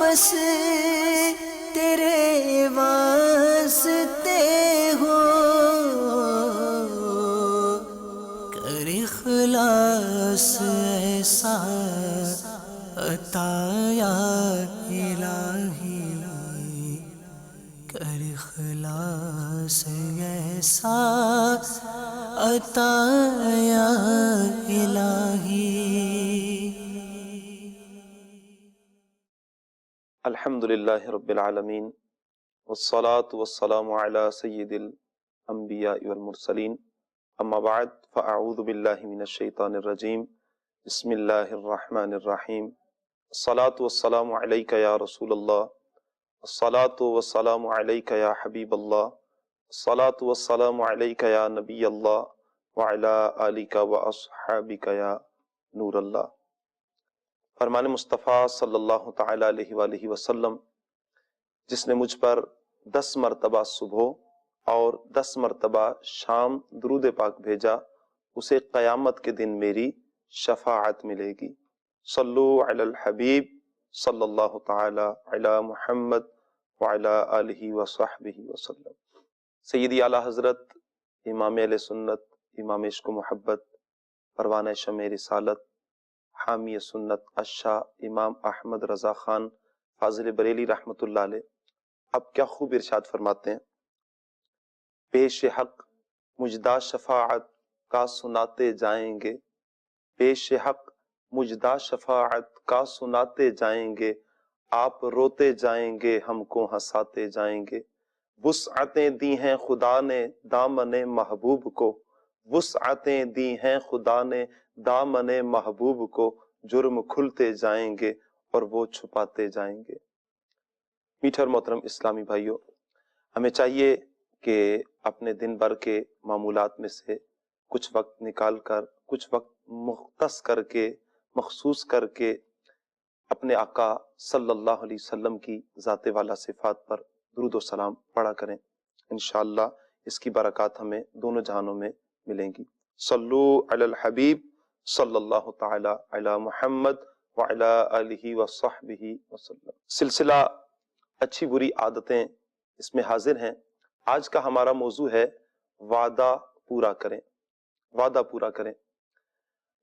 بس تیرے واسطے ہو، کر اخلاص ایسا عطا یا الہی، کر اخلاص ایسا عطا یا الہی۔ الحمدللہ رب العالمین، والصلاة والسلام علی سید الانبیاء والمرسلین، اما بعد فاعوذ باللہ من الشیطان الرجیم، بسم اللہ الرحمن الرحیم۔ الصلاة والسلام علیک یا رسول اللہ، الصلاة والسلام علیک یا حبیب اللہ، الصلاة والسلام علیک یا نبی اللہ، وعلی آلک واصحابک یا نور اللہ۔ فرمان مصطفیٰ صلی اللہ تعالی علیہ وآلہ وسلم، جس نے مجھ پر 10 مرتبہ صبح اور 10 مرتبہ شام درود پاک بھیجا، اسے قیامت کے دن میری شفاعت ملے گی۔ صلو علی الحبیب صلی اللہ تعالی علی محمد وعلی آلہ وصحبہ وسلم۔ سیدی اعلیٰ حضرت امام اہل سنت، امام عشق و محبت، پروانہ شمع رسالت، حامی سنت الشاہ امام احمد رضا خان فاضل بریلی رحمۃ اللہ علیہ، اب کیا خوب ارشاد فرماتے ہیں، پیش حق مجدہ شفاعت کا سناتے جائیں گے، پیش حق مجدہ شفاعت کا سناتے جائیں گے، آپ روتے جائیں گے ہم کو ہنساتے جائیں گے، وسعتیں دی ہیں خدا نے دامن محبوب کو، وسعتیں دی ہیں خدا نے دامن محبوب کو، جرم کھلتے جائیں گے اور وہ چھپاتے جائیں گے۔ میٹھے اور محترم اسلامی بھائیوں، ہمیں چاہیے کہ اپنے دن بھر کے معمولات میں سے کچھ وقت نکال کر، کچھ وقت مختص کر کے، مخصوص کر کے اپنے آقا صلی اللہ علیہ وسلم کی ذات والا صفات پر درود و سلام پڑھا کریں۔ انشاءاللہ اس کی برکات ہمیں دونوں جہانوں میں ملیں گی۔ صلو علی الحبیب صلی اللہ تعالی علی محمد وعلی آلہ وصحبہ وسلم۔ سلسلہ اچھی بری عادتیں اس میں حاضر ہیں۔ آج کا ہمارا موضوع ہے وعدہ پورا کریں، وعدہ پورا کریں۔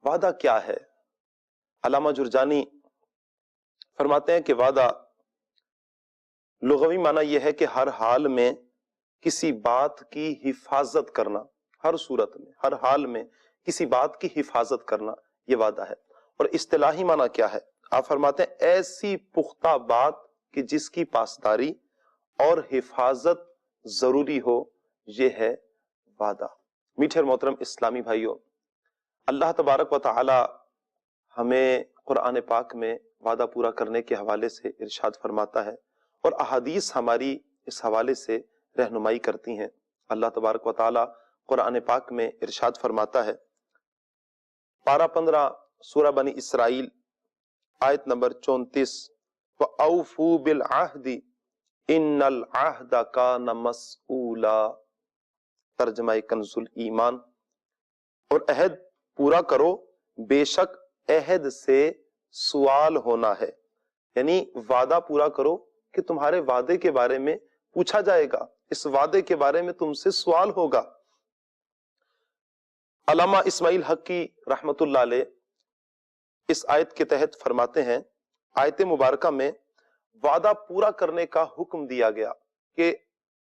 وعدہ کیا ہے؟ علامہ جرجانی فرماتے ہیں کہ وعدہ لغوی معنی یہ ہے کہ ہر حال میں کسی بات کی حفاظت کرنا، ہر صورت میں، ہر حال میں کسی بات کی حفاظت کرنا، یہ وعدہ ہے۔ اور اصطلاحی معنی کیا ہے؟ آپ فرماتے ہیں ایسی پختہ بات کہ جس کی پاسداری اور حفاظت ضروری ہو، یہ ہے وعدہ۔ میٹھے اور محترم اسلامی بھائیوں، اللہ تبارک و تعالی ہمیں قرآن پاک میں وعدہ پورا کرنے کے حوالے سے ارشاد فرماتا ہے، اور احادیث ہماری اس حوالے سے رہنمائی کرتی ہیں۔ اللہ تبارک و تعالی قرآن پاک میں ارشاد فرماتا ہے، پارہ 15 سورہ بنی اسرائیل آیت نمبر 34، وَأَوْفُوا بِالْعَهْدِ إِنَّ الْعَهْدَ كَانَ مَسْئُولًا، ترجمہ کنز الایمان، اور عہد پورا کرو، بے شک عہد سے سوال ہونا ہے۔ یعنی وعدہ پورا کرو کہ تمہارے وعدے کے بارے میں پوچھا جائے گا، اس وعدے کے بارے میں تم سے سوال ہوگا۔ علامہ اسماعیل حقی رحمت اللہ علیہ اس آیت کے تحت فرماتے ہیں، آیت مبارکہ میں وعدہ پورا کرنے کا حکم دیا گیا کہ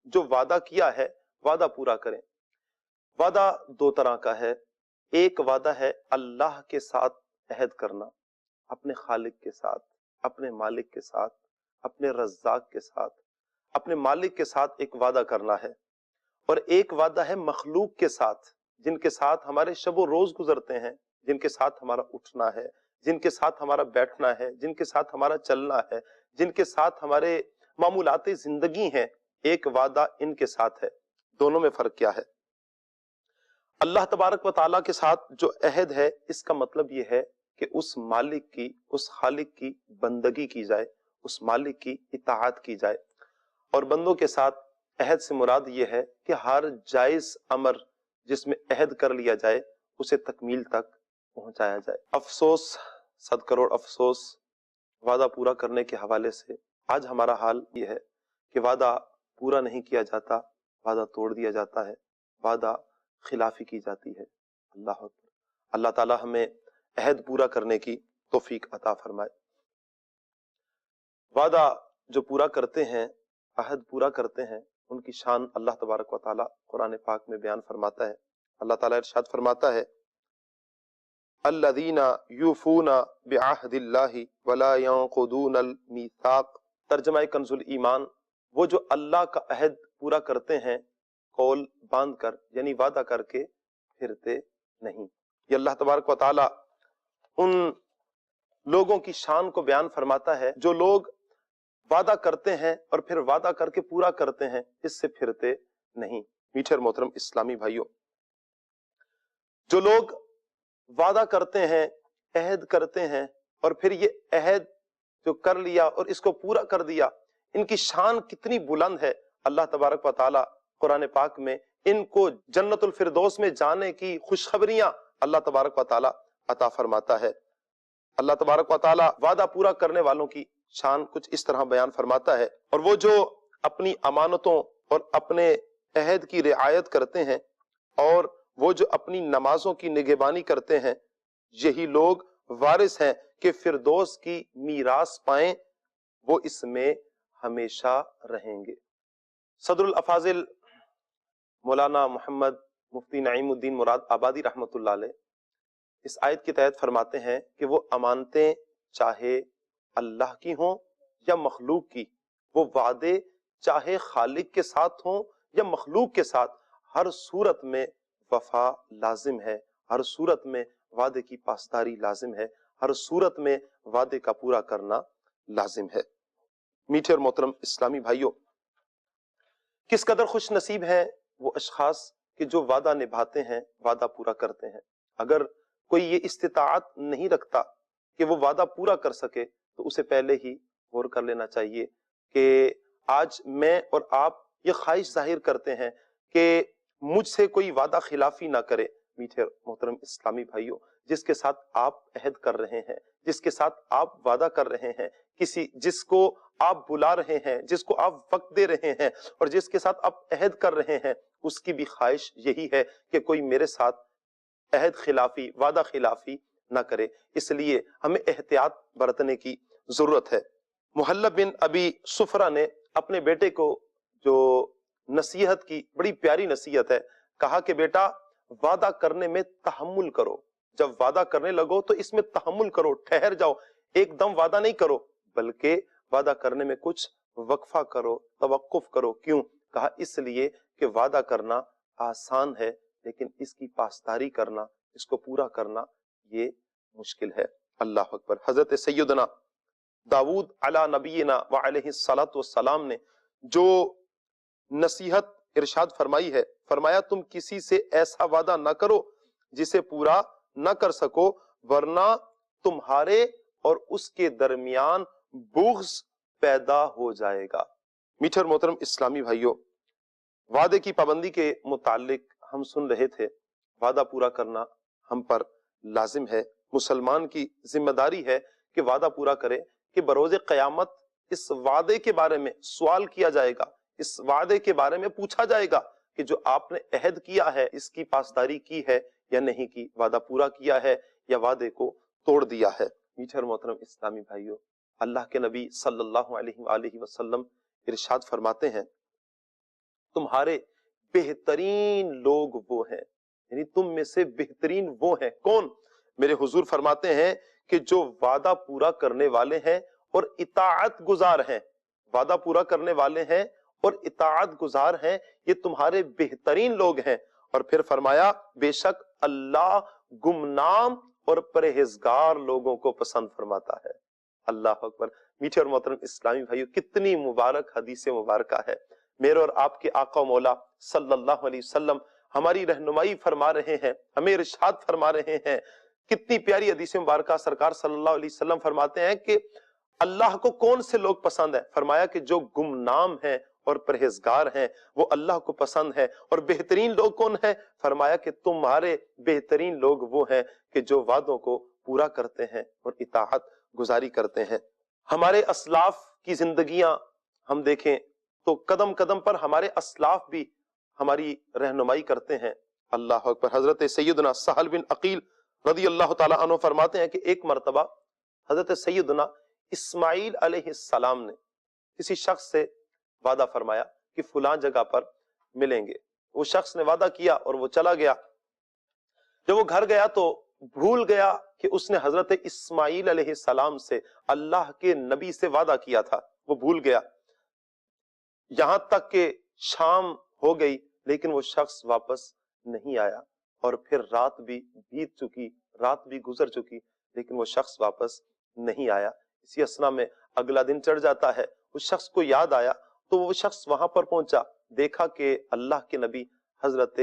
جو وعدہ کیا ہے وعدہ پورا کریں۔ وعدہ 2 طرح کا ہے، ایک وعدہ ہے اللہ کے ساتھ عہد کرنا، اپنے خالق کے ساتھ، اپنے مالک کے ساتھ، اپنے رزاق کے ساتھ، اپنے مالک کے ساتھ ایک وعدہ کرنا ہے۔ اور ایک وعدہ ہے مخلوق کے ساتھ، جن کے ساتھ ہمارے شب و روز گزرتے ہیں، جن کے ساتھ ہمارا اٹھنا ہے، جن کے ساتھ ہمارا بیٹھنا ہے، جن کے ساتھ ہمارا چلنا ہے، جن کے ساتھ ہمارے معمولات زندگی ہیں، ایک وعدہ ان کے ساتھ ہے۔ دونوں میں فرق کیا ہے؟ اللہ تبارک و تعالیٰ کے ساتھ جو عہد ہے، اس کا مطلب یہ ہے کہ اس مالک کی، اس خالق کی بندگی کی جائے، اس مالک کی اطاعت کی جائے۔ اور بندوں کے ساتھ عہد سے مراد یہ ہے کہ ہر جائز امر جس میں عہد کر لیا جائے اسے تکمیل تک پہنچایا جائے۔ افسوس، 100 کروڑ افسوس، وعدہ پورا کرنے کے حوالے سے آج ہمارا حال یہ ہے کہ وعدہ پورا نہیں کیا جاتا، وعدہ توڑ دیا جاتا ہے، وعدہ خلافی کی جاتی ہے۔ اللہ اکبر۔ اللہ تعالی ہمیں عہد پورا کرنے کی توفیق عطا فرمائے۔ وعدہ جو پورا کرتے ہیں، عہد پورا کرتے ہیں، ان کی شان اللہ تبارک و تعالی قرآن پاک میں بیان فرماتا ہے۔ اللہ تعالی ارشاد فرماتا ہے الذین یوفون بعہد اللہ ولا ینقضون المیثاق۔ ترجمہ کنز الایمان، وہ جو اللہ کا عہد پورا کرتے ہیں قول باندھ کر، یعنی وعدہ کر کے پھرتے نہیں۔ یہ اللہ تبارک و تعالی ان لوگوں کی شان کو بیان فرماتا ہے جو لوگ وعدہ کرتے ہیں اور پھر وعدہ کر کے پورا کرتے ہیں، اس سے پھرتے نہیں۔ میٹھے اور محترم اسلامی بھائیوں، جو لوگ وعدہ کرتے ہیں، عہد کرتے ہیں اور پھر یہ عہد جو کر لیا اور اس کو پورا کر دیا، ان کی شان کتنی بلند ہے۔ اللہ تبارک و تعالی قرآن پاک میں ان کو جنت الفردوس میں جانے کی خوشخبریاں اللہ تبارک و تعالی عطا فرماتا ہے۔ اللہ تبارک و تعالی وعدہ پورا کرنے والوں کی شان کچھ اس طرح بیان فرماتا ہے، اور وہ جو اپنی امانتوں اور اپنے عہد کی رعایت کرتے ہیں اور وہ جو اپنی نمازوں کی نگہبانی کرتے ہیں، یہی لوگ وارث ہیں کہ فردوس کی میراث پائیں، وہ اس میں ہمیشہ رہیں گے۔ صدر الافاضل مولانا محمد مفتی نعیم الدین مراد آبادی رحمۃ اللہ علیہ اس آیت کے تحت فرماتے ہیں کہ وہ امانتیں چاہے اللہ کی ہوں یا مخلوق کی، وہ وعدے چاہے خالق کے ساتھ ہوں یا مخلوق کے ساتھ، ہر صورت میں وفا لازم ہے، ہر صورت میں وعدے کی پاسداری لازم ہے، ہر صورت میں وعدے کا پورا کرنا لازم ہے۔ میٹھے اور محترم اسلامی بھائیوں، کس قدر خوش نصیب ہیں وہ اشخاص کہ جو وعدہ نبھاتے ہیں، وعدہ پورا کرتے ہیں۔ اگر کوئی یہ استطاعت نہیں رکھتا کہ وہ وعدہ پورا کر سکے تو اسے پہلے ہی غور کر لینا چاہیے کہ آج میں اور آپ یہ خواہش ظاہر کرتے ہیں کہ مجھ سے کوئی وعدہ خلافی نہ کرے۔ میٹھے محترم اسلامی بھائیوں، جس کے ساتھ آپ عہد کر رہے ہیں، جس کے ساتھ آپ وعدہ کر رہے ہیں، جس کو آپ بلا رہے ہیں، جس کو آپ وقت دے رہے ہیں اور جس کے ساتھ آپ عہد کر رہے ہیں، اس کی بھی خواہش یہی ہے کہ کوئی میرے ساتھ عہد خلافی، وعدہ خلافی نہ کرے۔ اس لیے ہمیں احتیاط برتنے کی ضرورت ہے۔ محلب بن ابی سفرہ نے اپنے بیٹے کو جو نصیحت کی، بڑی پیاری نصیحت ہے، کہا کہ بیٹا وعدہ کرنے میں تحمل کرو، جب وعدہ کرنے لگو تو اس میں تحمل کرو، ٹھہر جاؤ، ایک دم وعدہ نہیں کرو، بلکہ وعدہ کرنے میں کچھ وقفہ کرو، توقف کرو۔ کیوں؟ کہا اس لیے کہ وعدہ کرنا آسان ہے لیکن اس کی پاسداری کرنا، اس کو پورا کرنا یہ مشکل ہے۔ اللہ اکبر۔ حضرت سیدنا داؤد علی نبینا وعلیہ الصلاۃ والسلام نے جو نصیحت ارشاد فرمائی ہے، فرمایا تم کسی سے ایسا وعدہ نہ کرو جسے پورا نہ کر سکو، ورنہ تمہارے اور اس کے درمیان بغض پیدا ہو جائے گا۔ میٹھے اور محترم اسلامی بھائیوں، وعدے کی پابندی کے متعلق ہم سن رہے تھے۔ وعدہ پورا کرنا ہم پر لازم ہے۔ مسلمان کی ذمہ داری ہے کہ وعدہ پورا کرے، کہ بروز قیامت اس وعدے کے بارے میں سوال کیا جائے گا، اس وعدے کے بارے میں پوچھا جائے گا کہ جو آپ نے عہد کیا ہے اس کی پاسداری کی ہے یا نہیں کی، وعدہ پورا کیا ہے یا وعدے کو توڑ دیا ہے۔ میٹھے اور محترم اسلامی بھائیوں، اللہ کے نبی صلی اللہ علیہ وآلہ وسلم ارشاد فرماتے ہیں تمہارے بہترین لوگ وہ ہیں، یعنی تم میں سے بہترین وہ ہیں۔ کون؟ میرے حضور فرماتے ہیں کہ جو وعدہ پورا کرنے والے ہیں اور اطاعت گزار ہیں، وعدہ پورا کرنے والے ہیں اور اطاعت گزار ہیں، یہ تمہارے بہترین لوگ ہیں۔ اور پھر فرمایا بے شک اللہ گمنام اور پرہیزگار لوگوں کو پسند فرماتا ہے۔ اللہ اکبر۔ میٹھے اور محترم اسلامی بھائیو، کتنی مبارک حدیث مبارکہ ہے۔ میرے اور آپ کے آقا و مولا صلی اللہ علیہ وسلم ہماری رہنمائی فرما رہے ہیں، ہمیں ارشاد فرما رہے ہیں۔ کتنی پیاری حدیث مبارکہ، سرکار صلی اللہ علیہ وسلم فرماتے ہیں کہ اللہ کو کون سے لوگ پسند ہیں؟ فرمایا کہ جو گمنام ہیں اور پرہیزگار ہیں وہ اللہ کو پسند ہے۔ اور بہترین لوگ کون ہیں؟ فرمایا کہ تمہارے بہترین لوگ وہ ہیں کہ جو وعدوں کو پورا کرتے ہیں اور اطاعت گزاری کرتے ہیں۔ ہمارے اسلاف کی زندگیاں ہم دیکھیں تو قدم قدم پر ہمارے اسلاف بھی ہماری رہنمائی کرتے ہیں۔ اللہ اکبر۔ حضرت سیدنا سہل بن عقیل رضی اللہ تعالیٰ عنہ فرماتے ہیں کہ ایک مرتبہ حضرت سیدنا اسماعیل علیہ السلام نے کسی شخص سے وعدہ فرمایا کہ فلاں جگہ پر ملیں گے۔ وہ شخص نے وعدہ کیا اور وہ چلا گیا۔ جب وہ گھر گیا تو بھول گیا کہ اس نے حضرت اسماعیل علیہ السلام سے، اللہ کے نبی سے وعدہ کیا تھا، وہ بھول گیا۔ یہاں تک کہ شام ہو گئی لیکن وہ شخص واپس نہیں آیا، اور پھر رات بھی بیت چکی، رات بھی گزر چکی لیکن وہ شخص واپس نہیں آیا۔ اسی اسنا میں اگلا دن چڑھ جاتا ہے، اس شخص کو یاد آیا تو وہ شخص وہاں پر پہنچا، دیکھا کہ اللہ کے نبی حضرت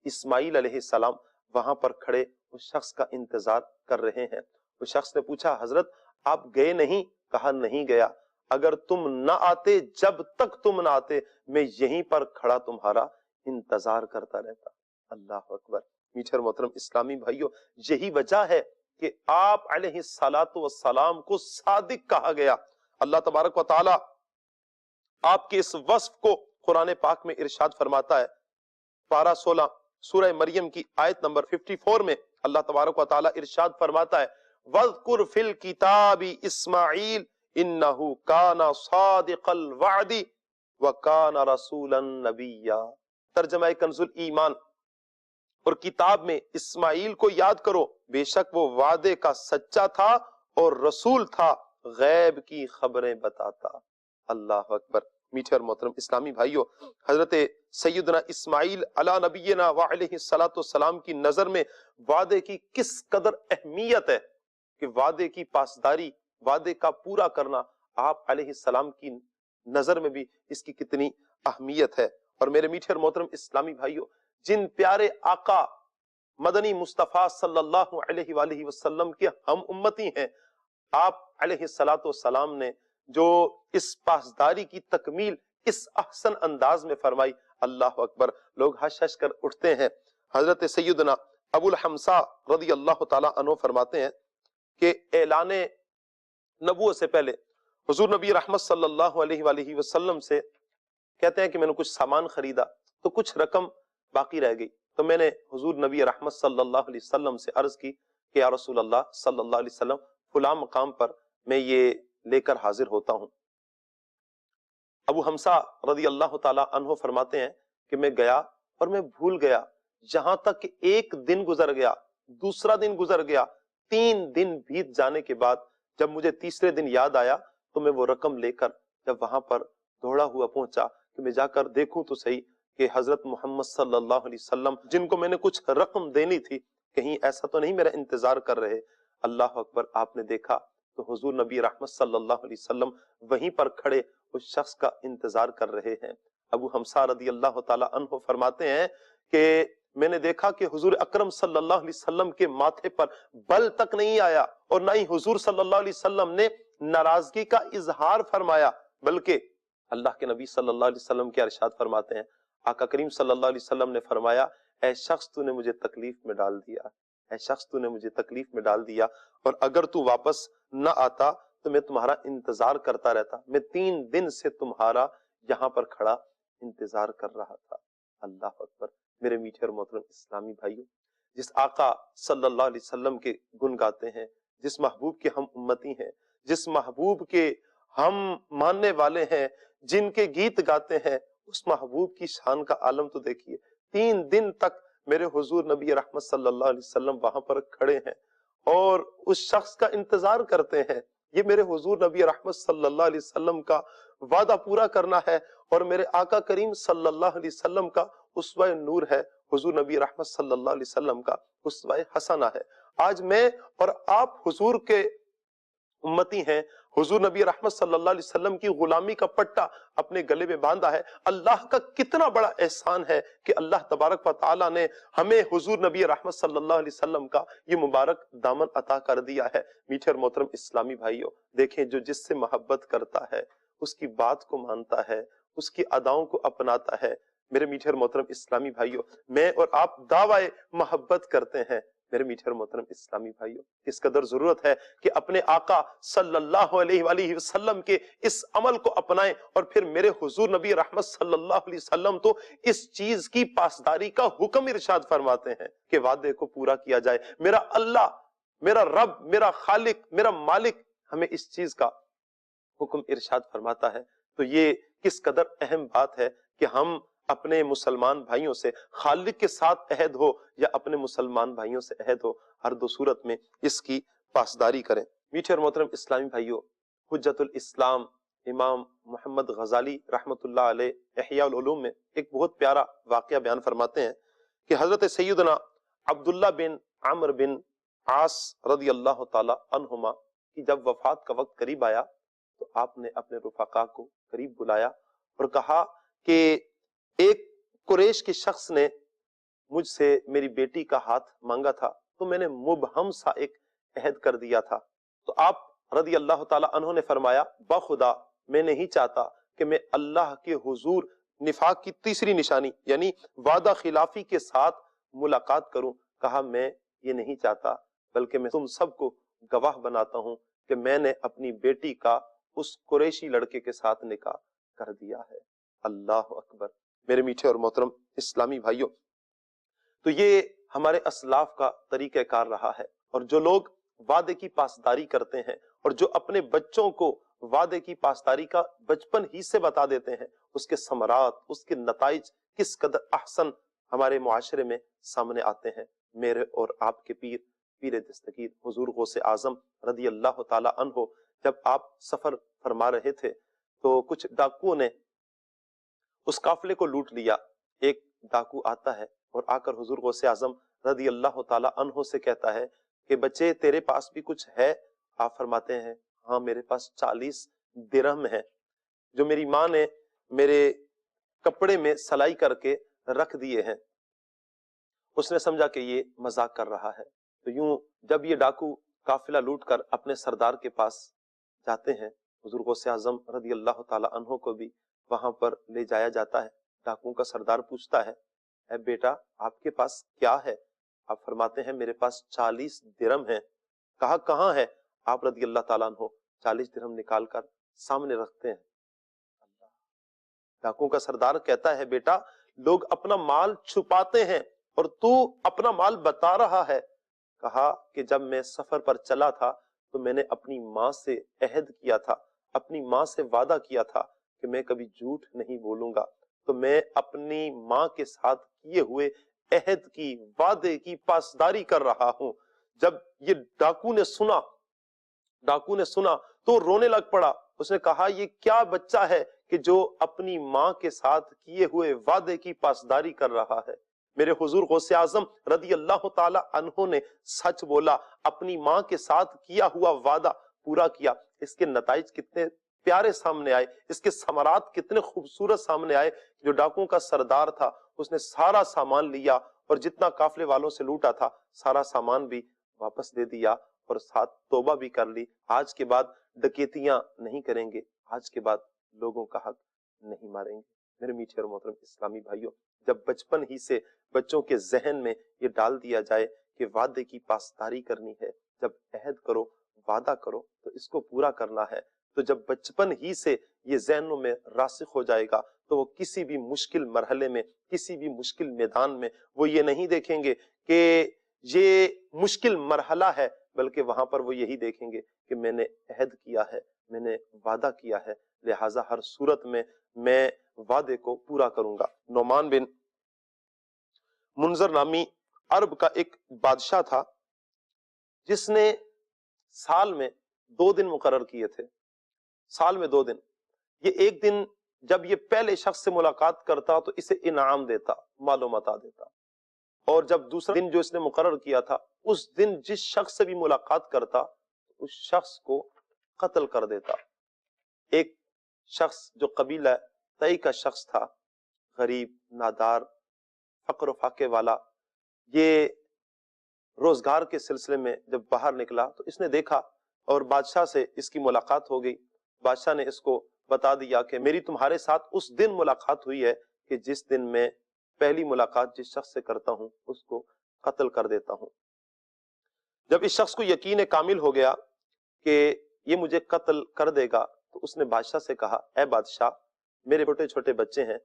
اسماعیل علیہ السلام وہاں پر کھڑے اس شخص کا انتظار کر رہے ہیں۔ اس شخص نے پوچھا، حضرت آپ گئے نہیں؟ کہا نہیں گیا، اگر تم نہ آتے، جب تک تم نہ آتے میں یہیں پر کھڑا تمہارا انتظار کرتا رہتا۔ اللہ اکبر۔ میٹھے اور محترم اسلامی بھائیوں، یہی وجہ ہے کہ آپ علیہ الصلاۃ والسلام کو صادق کہا گیا۔ اللہ تبارک و تعالی آپ کے اس وصف کو قرآن پاک میں ارشاد فرماتا ہے، پارہ 16 سورہ مریم کی آیت نمبر 54 میں اللہ تبارک و تعالی ارشاد فرماتا ہے، وَاذْكُرْ فِي الْكِتَابِ إِسْمَاعِيلَ إِنَّهُ كَانَ صَادِقَ الْوَعْدِ وَكَانَ رَسُولًا نَبِيًّا۔ ترجمہ کنز الایمان، اور کتاب میں اسماعیل کو یاد کرو، بے شک وہ وعدے کا سچا تھا اور رسول تھا، غیب کی خبریں بتاتا۔ اللہ اکبر۔ میٹھے اور محترم اسلامی بھائیوں، حضرت سیدنا اسماعیل علی نبینا وعلیہ الصلاۃ والسلام کی نظر میں وعدے کی کس قدر اہمیت ہے کہ وعدے کی پاسداری، وعدے کا پورا کرنا آپ علیہ السلام کی نظر میں بھی اس کی کتنی اہمیت ہے۔ اور میرے میٹھے اور محترم اسلامی بھائیوں، جن پیارے آقا مدنی مصطفیٰ صلی اللہ علیہ وآلہ وسلم کے ہم امتی ہیں، آپ علیہ الصلاۃ والسلام نے جو اس پاسداری کی تکمیل اس احسن انداز میں فرمائی، اللہ اکبر، لوگ ہش ہش کر اٹھتے ہیں۔ حضرت سیدنا ابو الحمصہ رضی اللہ تعالی عنہ فرماتے ہیں کہ اعلان نبوت سے پہلے حضور نبی رحمت صلی اللہ علیہ وآلہ وسلم سے کہتے ہیں کہ میں نے کچھ سامان خریدا تو کچھ رقم باقی رہ گئی، تو میں نے حضور نبی رحمت صلی اللہ علیہ وسلم سے عرض کی کہ یا رسول اللہ صلی اللہ علیہ وسلم، فلاں مقام پر میں یہ لے کر حاضر ہوتا ہوں۔ ابو حمزہ رضی اللہ تعالی عنہ فرماتے ہیں کہ میں گیا اور میں بھول گیا، جہاں تک کہ ایک دن گزر گیا، دوسرا دن گزر گیا، 3 دن بیت جانے کے بعد جب مجھے تیسرے دن یاد آیا تو میں وہ رقم لے کر جب وہاں پر دوڑا ہوا پہنچا کہ میں جا کر دیکھوں تو صحیح کہ حضرت محمد صلی اللہ علیہ وسلم جن کو میں نے کچھ رقم دینی تھی، کہیں ایسا تو نہیں میرا انتظار کر رہے۔ اللہ اکبر۔ آپ نے دیکھا تو حضور نبی رحمت صلی اللہ علیہ وسلم وہیں پر کھڑے اس شخص کا انتظار کر رہے ہیں۔ ابو حمزہ رضی اللہ تعالی عنہ فرماتے ہیں کہ میں نے دیکھا کہ حضور اکرم صلی اللہ علیہ وسلم کے ماتھے پر بل تک نہیں آیا، اور نہ ہی حضور صلی اللہ علیہ وسلم نے ناراضگی کا اظہار فرمایا، بلکہ اللہ کے نبی صلی اللہ علیہ وسلم کے ارشاد فرماتے ہیں، آقا کریم صلی اللہ علیہ وسلم نے فرمایا، اے شخص تو نے مجھے تکلیف میں ڈال دیا، اے شخص تو نے مجھے تکلیف میں ڈال دیا، اور اگر تو واپس نہ آتا تو میں تمہارا انتظار کرتا رہتا، میں 3 دن سے تمہارا یہاں پر کھڑا انتظار کر رہا تھا۔ اللہ اکبر۔ میرے میٹھے اور محترم اسلامی بھائیوں، جس آقا صلی اللہ علیہ وسلم کے گن گاتے ہیں، جس محبوب کے ہم امتی ہیں، جس محبوب کے ہم ماننے والے ہیں، جن کے گیت گاتے ہیں، اس محبوب کی شان کا عالم تو دیکھیے۔ 3 دن تک میرے حضور نبی رحمت صلی اللہ علیہ وسلم وہاں پر کھڑے ہیں اور اس شخص کا انتظار کرتے ہیں۔ یہ میرے حضور نبی رحمت صلی اللہ علیہ وسلم کا وعدہ پورا کرنا ہے، اور میرے آقا کریم صلی اللہ علیہ وسلم کا اسوہ نور ہے، حضور نبی رحمت صلی اللہ علیہ وسلم کا اسوہ حسنہ ہے۔ آج میں اور آپ حضور کے امتی ہیں، حضور نبی رحمت صلی اللہ علیہ وسلم کی غلامی کا پٹا اپنے گلے میں باندھا ہے۔ اللہ کا کتنا بڑا احسان ہے کہ اللہ تبارک و تعالی نے ہمیں حضور نبی رحمت صلی اللہ علیہ وسلم کا یہ مبارک دامن عطا کر دیا ہے۔ میٹھے اور محترم اسلامی بھائیوں، دیکھیں جو جس سے محبت کرتا ہے، اس کی بات کو مانتا ہے، اس کی اداؤں کو اپناتا ہے۔ میرے میٹھے اور محترم اسلامی بھائیوں، میں اور آپ دعوی محبت کرتے ہیں، میرے میٹھے اور محترم اسلامی بھائیوں، کس قدر ضرورت ہے کہ اپنے آقا صلی اللہ علیہ وآلہ وسلم کے اس عمل کو اپنائیں، اور پھر میرے حضور نبی رحمت صلی اللہ علیہ وسلم تو اس چیز کی پاسداری کا حکم ارشاد فرماتے ہیں کہ وعدے کو پورا کیا جائے۔ میرا اللہ، میرا رب، میرا خالق، میرا مالک ہمیں اس چیز کا حکم ارشاد فرماتا ہے۔ تو یہ کس قدر اہم بات ہے کہ ہم اپنے مسلمان بھائیوں سے، خالق کے ساتھ عہد ہو یا اپنے مسلمان بھائیوں سے عہد ہو، ہر دو صورت میں اس کی پاسداری کریں۔ میٹھے اور محترم اسلامی بھائیوں، حجت الاسلام امام محمد غزالی رحمت اللہ علیہ احیاء العلوم میں ایک بہت پیارا واقعہ بیان فرماتے ہیں کہ حضرت سیدنا عبداللہ بن عمرو بن عاص رضی اللہ تعالی عنہما کی جب وفات کا وقت قریب آیا تو آپ نے اپنے رفقا کو قریب بلایا اور کہا کہ ایک قریش کے شخص نے مجھ سے میری بیٹی کا ہاتھ مانگا تھا، تو میں نے مبہم سا ایک عہد کر دیا تھا۔ تو آپ رضی اللہ تعالی عنہ نے فرمایا، بخدا میں نہیں چاہتا کہ میں اللہ کے حضور نفاق کی تیسری نشانی یعنی وعدہ خلافی کے ساتھ ملاقات کروں۔ کہا میں یہ نہیں چاہتا، بلکہ میں تم سب کو گواہ بناتا ہوں کہ میں نے اپنی بیٹی کا اس قریشی لڑکے کے ساتھ نکاح کر دیا ہے۔ اللہ اکبر۔ میرے میٹھے اور محترم اسلامی بھائیوں، تو یہ ہمارے اسلاف کا طریقہ کار رہا ہے، اور جو لوگ وعدے کی پاسداری کرتے ہیں اور جو اپنے بچوں کو وعدے کی پاسداری کا بچپن ہی سے بتا دیتے ہیں، اس کے ثمرات، اس کے نتائج کس قدر احسن ہمارے معاشرے میں سامنے آتے ہیں۔ میرے اور آپ کے پیر دستگیر حضور غوث اعظم رضی اللہ تعالی عنہ جب آپ سفر فرما رہے تھے تو کچھ ڈاکوؤں نے اس قافلے کو لوٹ لیا۔ ایک ڈاکو آتا ہے اور آ کر حضور غوث اعظم رضی اللہ تعالی عنہ سے کہتا ہے کہ بچے تیرے پاس بھی کچھ ہے؟ آپ فرماتے ہیں ہاں میرے پاس 40 درہم ہے جو میری ماں نے میرے کپڑے میں سلائی کر کے رکھ دیے ہیں۔ اس نے سمجھا کہ یہ مذاق کر رہا ہے، تو یوں جب یہ ڈاکو قافلہ لوٹ کر اپنے سردار کے پاس جاتے ہیں، حضور غوث اعظم رضی اللہ تعالی عنہ کو بھی وہاں پر لے جایا جاتا ہے۔ ڈاکوؤں کا سردار پوچھتا ہے، اے بیٹا آپ کے پاس کیا ہے؟ آپ فرماتے ہیں میرے پاس 40 درہم ہیں۔ کہا کہاں ہے؟ آپ رضی اللہ تعالیٰ عنہ 40 درہم نکال کر سامنے رکھتے ہیں۔ ڈاکوؤں کا سردار کہتا ہے بیٹا لوگ اپنا مال چھپاتے ہیں اور تو اپنا مال بتا رہا ہے۔ کہا کہ جب میں سفر پر چلا تھا تو میں نے اپنی ماں سے عہد کیا تھا، اپنی ماں سے وعدہ کیا تھا کہ میں کبھی جھوٹ نہیں بولوں گا، تو میں اپنی ماں کے ساتھ کیے ہوئے عہد کی، وعدے کی پاسداری کر رہا ہوں۔ جب یہ ڈاکو نے سنا تو رونے لگ پڑا۔ اس نے کہا یہ کیا بچہ ہے کہ جو اپنی ماں کے ساتھ کیے ہوئے وعدے کی پاسداری کر رہا ہے۔ میرے حضور غوث اعظم رضی اللہ تعالی عنہ نے سچ بولا، اپنی ماں کے ساتھ کیا ہوا وعدہ پورا کیا۔ اس کے نتائج کتنے پیارے سامنے آئے، اس کے ثمرات کتنے خوبصورت سامنے آئے۔ جو ڈاکوؤں کا سردار تھا اس نے سارا سامان لیا اور جتنا قافلے والوں سے لوٹا تھا سارا سامان بھی واپس دے دیا اور ساتھ توبہ بھی کر لی۔ آج کے بعد ڈکیتیاں نہیں کریں گے، آج کے بعد لوگوں کا حق نہیں ماریں گے۔ میرے میٹھے اور محترم اسلامی بھائیوں، جب بچپن ہی سے بچوں کے ذہن میں یہ ڈال دیا جائے کہ وعدے کی پاسداری کرنی ہے، جب عہد کرو، وعدہ کرو تو اس کو پورا کرنا ہے، تو جب بچپن ہی سے یہ ذہنوں میں راسخ ہو جائے گا تو وہ کسی بھی مشکل مرحلے میں، کسی بھی مشکل میدان میں وہ یہ نہیں دیکھیں گے کہ یہ مشکل مرحلہ ہے، بلکہ وہاں پر وہ یہی دیکھیں گے کہ میں نے عہد کیا ہے، میں نے وعدہ کیا ہے، لہٰذا ہر صورت میں میں وعدے کو پورا کروں گا۔ نعمان بن منذر نامی عرب کا ایک بادشاہ تھا جس نے سال میں 2 دن مقرر کیے تھے، سال میں 2 دن۔ یہ ایک دن جب یہ پہلے شخص سے ملاقات کرتا تو اسے انعام دیتا، مال و متاع دیتا، اور جب دوسرا دن جو اس نے مقرر کیا تھا اس دن جس شخص سے بھی ملاقات کرتا اس شخص کو قتل کر دیتا۔ ایک شخص جو قبیلہ تئی کا شخص تھا، غریب، نادار، فقر و فاقے والا، یہ روزگار کے سلسلے میں جب باہر نکلا تو اس نے دیکھا اور بادشاہ سے اس کی ملاقات ہو گئی۔ بادشاہ نے اس کو بتا دیا کہ میری تمہارے ساتھ اس دن ملاقات ہوئی ہے کہ جس دن میں پہلی ملاقات جس شخص سے کرتا ہوں اس کو قتل کر دیتا ہوں۔ جب اس شخص کو یقین کامل ہو گیا کہ یہ مجھے قتل کر دے گا تو اس نے بادشاہ سے کہا اے بادشاہ میرے چھوٹے چھوٹے بچے ہیں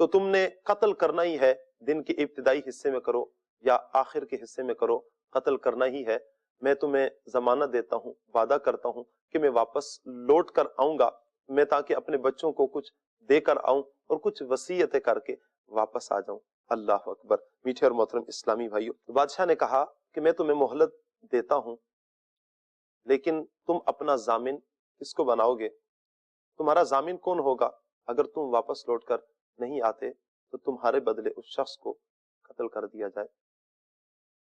تو تم نے قتل کرنا ہی ہے، دن کے ابتدائی حصے میں کرو یا آخر کے حصے میں کرو، قتل کرنا ہی ہے۔ میں تمہیں ضمانت دیتا ہوں، وعدہ کرتا ہوں کہ میں واپس لوٹ کر آؤں گا، میں تاکہ اپنے بچوں کو کچھ دے کر آؤں اور کچھ وصیتیں کر کے واپس آ جاؤں۔ اللہ اکبر۔ میٹھے اور محترم اسلامی بھائیو، بادشاہ نے کہا کہ میں تمہیں مہلت دیتا ہوں، لیکن تم اپنا ضامن کس کو بناؤ گے؟ تمہارا ضامن کون ہوگا؟ اگر تم واپس لوٹ کر نہیں آتے تو تمہارے بدلے اس شخص کو قتل کر دیا جائے۔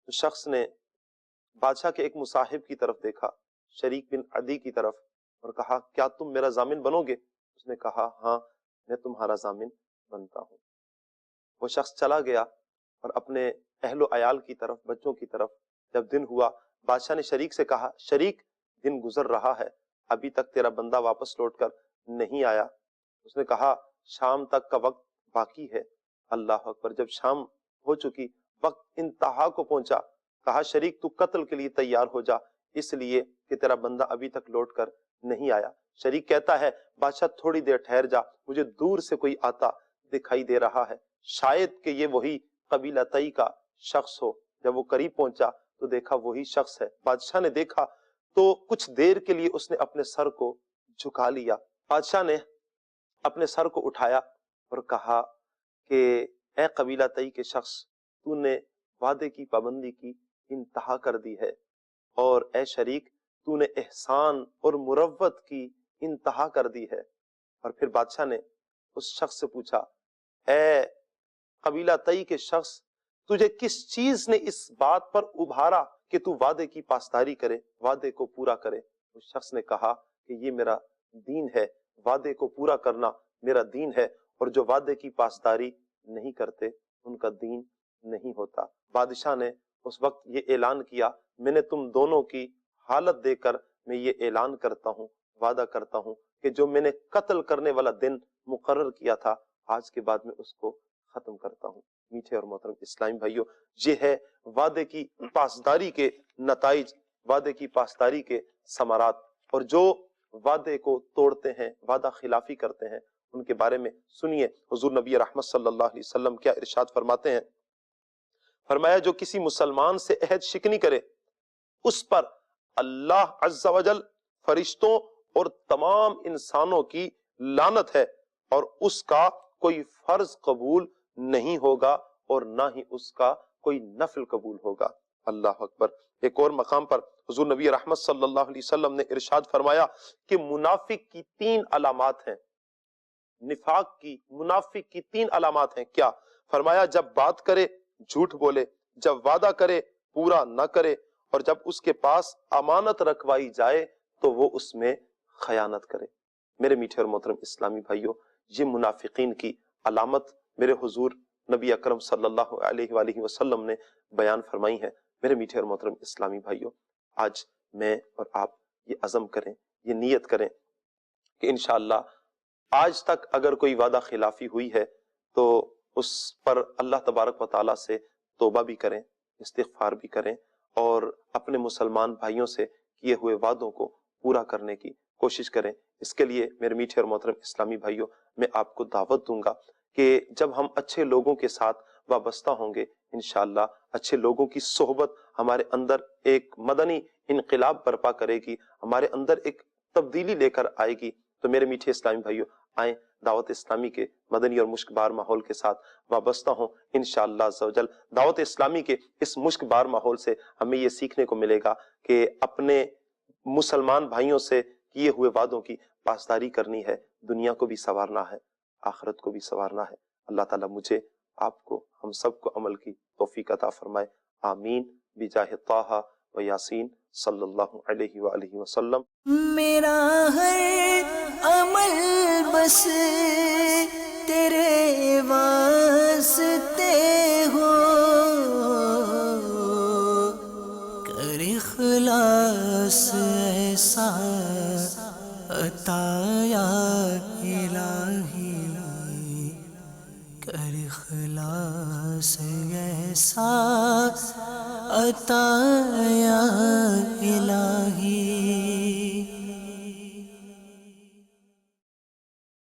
اس شخص نے بادشاہ کے ایک مصاحب کی طرف دیکھا، شریک بن عدی کی طرف، اور کہا کیا تم میرا ضامن بنو گے؟ اس نے کہا ہاں میں تمہارا ضامن بنتا ہوں۔ وہ شخص چلا گیا اور اپنے اہل و عیال کی طرف، بچوں کی طرف جب دن ہوا، بادشاہ نے شریک سے کہا شریک دن گزر رہا ہے، ابھی تک تیرا بندہ واپس لوٹ کر نہیں آیا۔ اس نے کہا شام تک کا وقت باقی ہے۔ اللہ اکبر۔ جب شام ہو چکی، وقت انتہا کو پہنچا، کہا شریک تو قتل کے لیے تیار ہو جا، اس لیے کہ تیرا بندہ ابھی تک لوٹ کر نہیں آیا۔ شریک کہتا ہے بادشاہ تھوڑی دیر ٹھہر جا، مجھے دور سے کوئی آتا دکھائی دے رہا ہے، شاید کہ یہ وہی قبیلہ تئی کا شخص ہو۔ جب وہ قریب پہنچا تو دیکھا وہی شخص ہے۔ بادشاہ نے دیکھا تو کچھ دیر کے لیے اس نے اپنے سر کو جھکا لیا۔ بادشاہ نے اپنے سر کو اٹھایا اور کہا کہ اے قبیلہ تئی کے شخص، تو نے وعدے کی پابندی کی انتہا کر دی ہے، اور اے شریک تو نے احسان اور مروت کی انتہا کر دی ہے۔ اور پھر بادشاہ نے اس شخص سے پوچھا اے قبیلہ تئی کے شخص، تجھے کس چیز نے اس بات پر ابھارا کہ تو وعدے کی پاسداری کرے، وعدے کو پورا کرے؟ اس شخص نے کہا کہ یہ میرا دین ہے، وعدے کو پورا کرنا میرا دین ہے، اور جو وعدے کی پاسداری نہیں کرتے ان کا دین نہیں ہوتا۔ بادشاہ نے اس وقت یہ اعلان کیا میں نے تم دونوں کی حالت دے کر میں یہ اعلان کرتا ہوں، وعدہ کرتا ہوں کہ جو میں نے قتل کرنے والا دن مقرر کیا تھا آج کے بعد میں اس کو ختم کرتا ہوں۔ میٹھے اور محترم اسلامی بھائیو، یہ ہے وعدے کی پاسداری کے نتائج، وعدے کی پاسداری کے ثمرات، اور جو وعدے کو توڑتے ہیں، وعدہ خلافی کرتے ہیں، ان کے بارے میں سنیے حضور نبی رحمت صلی اللہ علیہ وسلم کیا ارشاد فرماتے ہیں۔ فرمایا جو کسی مسلمان سے عہد شکنی کرے اس پر اللہ عز و جل، فرشتوں اور تمام انسانوں کی لعنت ہے، اور اس کا کوئی فرض قبول نہیں ہوگا اور نہ ہی اس کا کوئی نفل قبول ہوگا۔ اللہ اکبر۔ ایک اور مقام پر حضور نبی رحمت صلی اللہ علیہ وسلم نے ارشاد فرمایا کہ منافق کی 3 علامات ہیں، نفاق کی، منافق کی 3 علامات ہیں۔ کیا؟ فرمایا جب بات کرے جھوٹ بولے، جب وعدہ کرے پورا نہ کرے، اور جب اس کے پاس امانت رکھوائی جائے تو وہ اس میں خیانت کرے۔ میرے میٹھے اور محترم اسلامی بھائیو، یہ منافقین کی علامت میرے حضور نبی اکرم صلی اللہ علیہ وآلہ وسلم نے بیان فرمائی ہے۔ میرے میٹھے اور محترم اسلامی بھائیو، آج میں اور آپ یہ عزم کریں، یہ نیت کریں کہ انشاءاللہ آج تک اگر کوئی وعدہ خلافی ہوئی ہے تو اس پر اللہ تبارک و تعالیٰ سے توبہ بھی کریں، استغفار بھی کریں، اور اپنے مسلمان بھائیوں سے کیے ہوئے وعدوں کو پورا کرنے کی کوشش کریں۔ اس کے لیے میرے میٹھے اور محترم اسلامی بھائیوں، میں آپ کو دعوت دوں گا کہ جب ہم اچھے لوگوں کے ساتھ وابستہ ہوں گے، انشاءاللہ اچھے لوگوں کی صحبت ہمارے اندر ایک مدنی انقلاب برپا کرے گی، ہمارے اندر ایک تبدیلی لے کر آئے گی۔ تو میرے میٹھے اسلامی بھائیوں، آئیں دعوت اسلامی کے مدنی اور مشک بار ماحول کے ساتھ وابستہ ہوں۔ انشاءاللہ عز و جل دعوت اسلامی کے اس مشک بار ماحول سے ہمیں یہ سیکھنے کو ملے گا کہ اپنے مسلمان بھائیوں سے کیے ہوئے وعدوں کی پاسداری کرنی ہے، دنیا کو بھی سنوارنا ہے، آخرت کو بھی سنوارنا ہے۔ اللہ تعالیٰ مجھے، آپ کو، ہم سب کو عمل کی توفیق عطا فرمائے، آمین بجاہ طٰہٰ و یاسین صلی اللہ علیہ وآلہ وسلم۔ میرا ہر عمل بس تیرے واسطے ہو، کر اخلاص ایسا عطا یا الہی، کر اخلاص ایسا عطا یا